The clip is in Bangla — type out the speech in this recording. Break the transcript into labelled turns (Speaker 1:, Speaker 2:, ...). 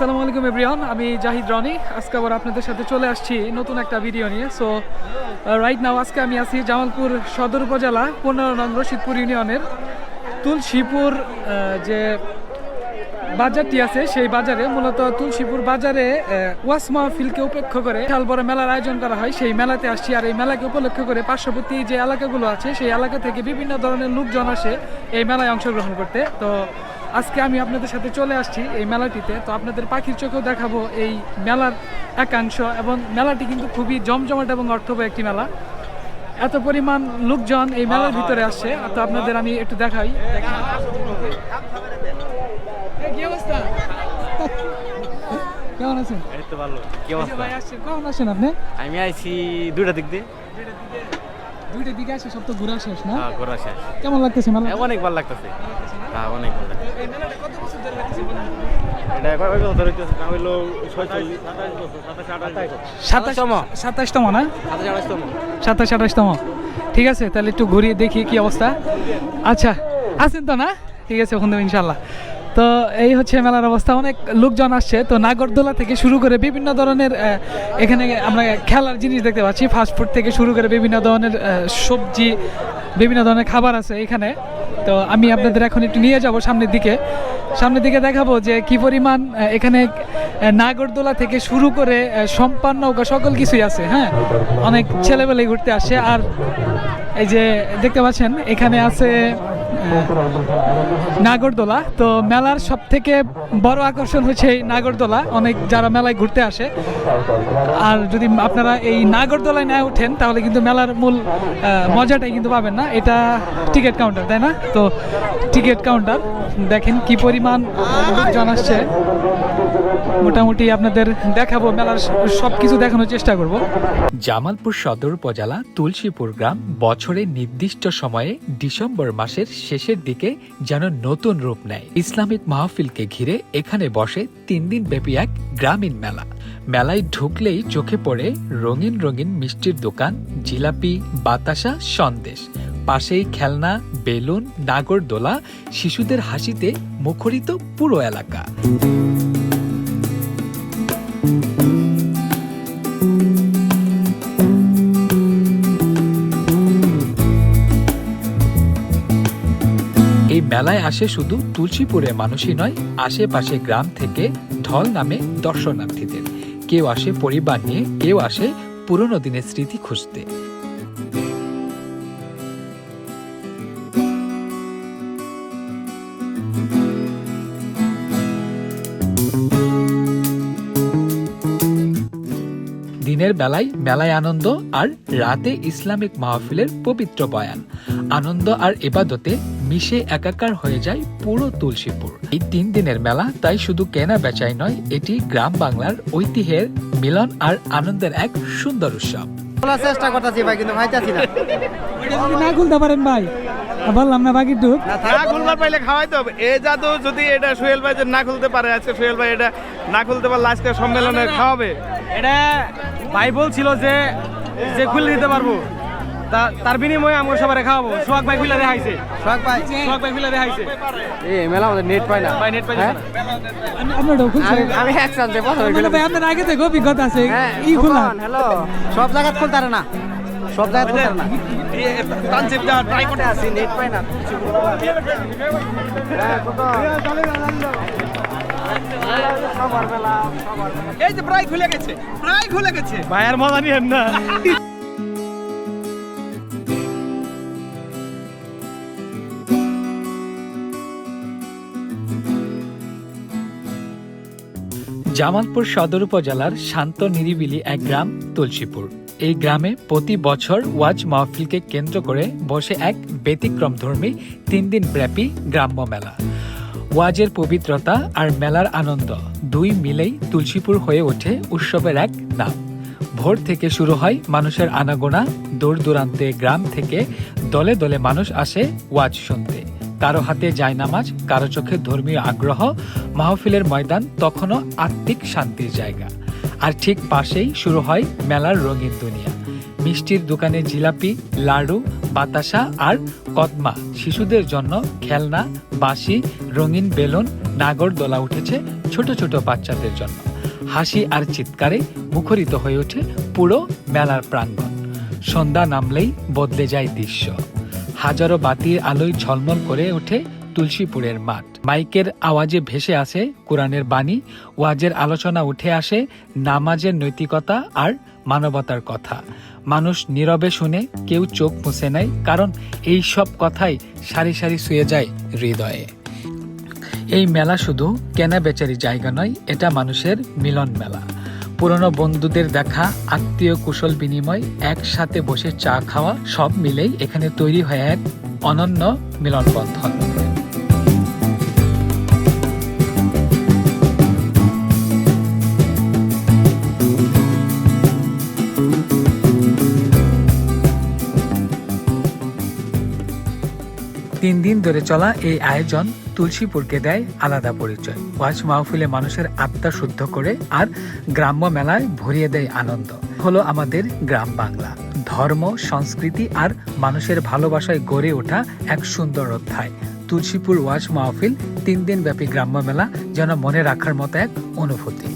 Speaker 1: আসসালামু আলাইকুম এভরিওয়ান, আমি জাহিদ রনি। আজকে আবার আপনাদের সাথে চলে আসছি নতুন একটা ভিডিও নিয়ে। সো রাইট নাও আজকে আমি আছি জামালপুর সদর উপজেলা 15 নং রশিদপুর ইউনিয়নের তুলসীপুর যে বাজারটি আছে, সেই বাজারে মূলত তুলসীপুর বাজারে ওয়াস মাহফিলকে উপেক্ষা করে বিশাল বড় মেলার আয়োজন করা হয়। সেই মেলাতে আসছি, আর এই মেলাকে উপলক্ষ করে পার্শ্ববর্তী যে এলাকাগুলো আছে সেই এলাকা থেকে বিভিন্ন ধরনের লোকজন আসে এই মেলায় অংশগ্রহণ করতে। তো আজকে আমি আপনাদের সাথে চলে আসছি এই মেলাটিতে। তো আপনাদের পাখির চোখেও দেখাবো এই মেলার একাংশ, এবং মেলাটি কিন্তু খুবই জমজমাট এবং অর্থবহ একটি মেলা। এত পরিমাণ লোকজন এই মেলার ভিতরে আসছে, তো আপনাদের আমি একটু দেখাই। কি অবস্থা? কেমন আছেন?
Speaker 2: এই তো ভালো। কি অবস্থা?
Speaker 1: ভাই আসছেন, কখন আসেন আপনি?
Speaker 2: আমি আইছি দুইটা দিক দিয়ে।
Speaker 1: দুইটা দিকে আসে, সব তো ঘোরা শেষ না?
Speaker 2: হ্যাঁ, ঘোরা শেষ।
Speaker 1: কেমন লাগতেছে মেলা?
Speaker 2: অনেক ভালো লাগতেছে। হ্যাঁ, অনেক ভালো লাগতেছে।
Speaker 1: এই মেলাটা কত বছর ধরে লাগতেছে বলেন?
Speaker 2: এটা কয় বছর ধরে হইতেছে? না হইলো 46 27 বছর,
Speaker 1: 27তম না? 27-28তম। ঠিক আছে, তাহলে একটু ঘুরিয়ে দেখি কি অবস্থা। আচ্ছা, আছেন তো না? ঠিক আছে, ওখান থেকে ইনশাল্লাহ। তো এই হচ্ছে মেলার অবস্থা, অনেক লোকজন আসছে। তো নাগরদোলা থেকে শুরু করে বিভিন্ন ধরনের এখানে আমরা খেলার জিনিস দেখতে পাচ্ছি, ফাস্টফুড থেকে শুরু করে বিভিন্ন ধরনের সবজি, বিভিন্ন ধরনের খাবার আছে এখানে। তো আমি আপনাদের এখন একটু নিয়ে যাব সামনের দিকে দেখাবো যে কি পরিমাণ এখানে নাগরদোলা থেকে শুরু করে সম্পান নৌকা সকল কিছুই আছে। হ্যাঁ, অনেক ছেলেবেলে ঘুরতে আসে। আর এই যে দেখতে পাচ্ছেন এখানে আছে নাগরদোলা। তো মেলার সব থেকে বড় আকর্ষণ হচ্ছে এই নাগরদোলা, অনেক যারা মেলায় ঘুরতে আসে। আর যদি আপনারা এই নাগরদোলায় না ওঠেন তাহলে কিন্তু মেলার মূল মজাটাই কিন্তু পাবেন না। এটা টিকিট কাউন্টার, তাই না? তো টিকিট কাউন্টার দেখেন কি পরিমাণ লোকজন আসছে। মোটামুটি আপনাদের দেখাবো, মেলার সব কিছু দেখানোর চেষ্টা করব।
Speaker 3: জামালপুর সদর উপজেলা তুলসীপুর গ্রাম বছরের নির্দিষ্ট সময়ে ডিসেম্বর মাসের শেষের দিকে যেন নতুন রূপ নেয়। ইসলামিক মাহফিলকে ঘিরে এখানে বসে 3 দিন ব্যাপী এক গ্রামীণ মেলা। মেলায় ঢুকলেই চোখে পড়ে রঙিন রঙিন মিষ্টির দোকান, জিলাপি, বাতাসা, সন্দেশ। পাশেই খেলনা, বেলুন, নাগরদোলা, শিশুদের হাসিতে মুখরিত পুরো এলাকা। এই মেলায় আসে শুধু তুলসীপুরের মানুষই নয়, আশেপাশে গ্রাম থেকে ঢল নামে দর্শনার্থীদের। কেউ আসে পরিবার নিয়ে, কেউ আসে পুরনো দিনের স্মৃতি খুঁজতে। দিনের বেলায় মেলায় আনন্দ, আর রাতে ইসলামিক মাহফিলের পবিত্র বয়ান। আনন্দ আর ইবাদতে মিশে একাকার হয়ে যায় পুরো তুলসীপুর। এই 3 দিনের মেলা তাই শুধু কেনা বেচাই নয়, এটি গ্রাম বাংলার ঐতিহ্যের মিলন আর আনন্দের এক সুন্দর উৎসব।
Speaker 2: চেষ্টা করতেছি ভাই, কিন্তু ভাইতাছি না।
Speaker 1: না খুলতে পারেন ভাই, বললাম না বাকি টুক
Speaker 4: না খুলবার পাইলে খাওয়াইতে হবে। এই জাদু যদি এটা সোহেল ভাই না খুলতে পারে, আজকে সোহেল ভাই এটা না খুলতে পারলে আজকে সম্মেলনে খাওয়াবে।
Speaker 5: এটা ভাই বলছিল যে যে খুলে দিতে পারবো, তার বিনিময়ে আমরা সবাই খাওয়াবো। সোহাগ ভাই খুলে দেখাইছে, সোহাগ ভাই খুলে দেখাইছে।
Speaker 2: এই মেলা আমাদের নেট পায় না
Speaker 5: ভাই নেট পাইছে না।
Speaker 1: আপনারটাও খুলছে?
Speaker 2: আমি একসাথে
Speaker 1: ভাই আপনার আগে থেকে অভিজ্ঞতা আছে ই খোলা?
Speaker 2: হ্যালো, সব জায়গা খুলতে পারে না, সব জায়গা খুলতে পারে না।
Speaker 4: তানজিব যা ট্রাই করতে
Speaker 2: আসি নেট পায় না।
Speaker 4: এই যে প্রায় খুলে গেছে
Speaker 5: ভাই আর মজা নিয়েন না।
Speaker 3: জামালপুর সদর উপজেলার শান্ত নিরিবিলি এক গ্রাম তুলসীপুর। এই গ্রামে প্রতি বছর ওয়াজ মাহফিলকে কেন্দ্র করে বসে এক ব্যতিক্রমধর্মী 3 দিন ব্যাপী গ্রাম্য মেলা। ওয়াজের পবিত্রতা আর মেলার আনন্দ দুই মিলেই তুলসীপুর হয়ে ওঠে উৎসবের এক নাম। ভোর থেকে শুরু হয় মানুষের আনাগোনা, দূর দূরান্তে গ্রাম থেকে দলে দলে মানুষ আসে ওয়াজ শুনতে। কারো হাতে জায়নামাজ, কারো চোখে ধর্মীয় আগ্রহ। মাহফিলের ময়দান তখনও আত্মিক শান্তির জায়গা। আর ঠিক পাশেই শুরু হয় মেলার রঙিন দুনিয়া। মিষ্টির দোকানে জিলাপি, লাড়ু, বাতাসা আর কদমা, শিশুদের জন্য খেলনা, বাঁশি, রঙিন বেলুন, নাগরদোলা উঠেছে ছোট ছোট বাচ্চাদের জন্য। হাসি আর চিৎকারে মুখরিত হয়ে ওঠে পুরো মেলার প্রাঙ্গণ। সন্ধ্যা নামলেই বদলে যায় দৃশ্য। হাজারো বাতির আলোয় ঝলমল করে ওঠে তুলসীপুরের মাঠ। মাইকের আওয়াজে ভেসে আসে কোরআনের বাণী, ওয়াজের আলোচনা উঠে আসে নামাজের নৈতিকতা আর মানবতার কথা। মানুষ নীরবে শুনে, কেউ চোখ মুছে নেয়, কারণ এই সব কথাই সারি সারি ছুঁয়ে যায় হৃদয়ে। এই মেলা শুধু কেনা বেচারি জায়গা নয়, এটা মানুষের মিলন মেলা। পুরনো বন্ধুদের দেখা, আত্মীয় কুশল বিনিময়, একসাথে বসে চা খাওয়া, সব মিলেই এখানে তৈরি হয় এক অনন্য মিলন বন্ধন। তিন দিন ধরে চলা এই আয়োজন তুলসীপুরকে দেয় আলাদা পরিচয়। ওয়াজ মাহফিলে মানুষের আত্মা শুদ্ধ করে আর গ্রাম্য মেলায় ভরিয়ে দেয় আনন্দ। হলো আমাদের গ্রাম বাংলা, ধর্ম, সংস্কৃতি আর মানুষের ভালোবাসায় গড়ে ওঠা এক সুন্দর অধ্যায়। তুলসীপুর ওয়াজ মাহফিল 3 দিন ব্যাপী গ্রাম্য মেলা যেন মনে রাখার মতো এক অনুভূতি।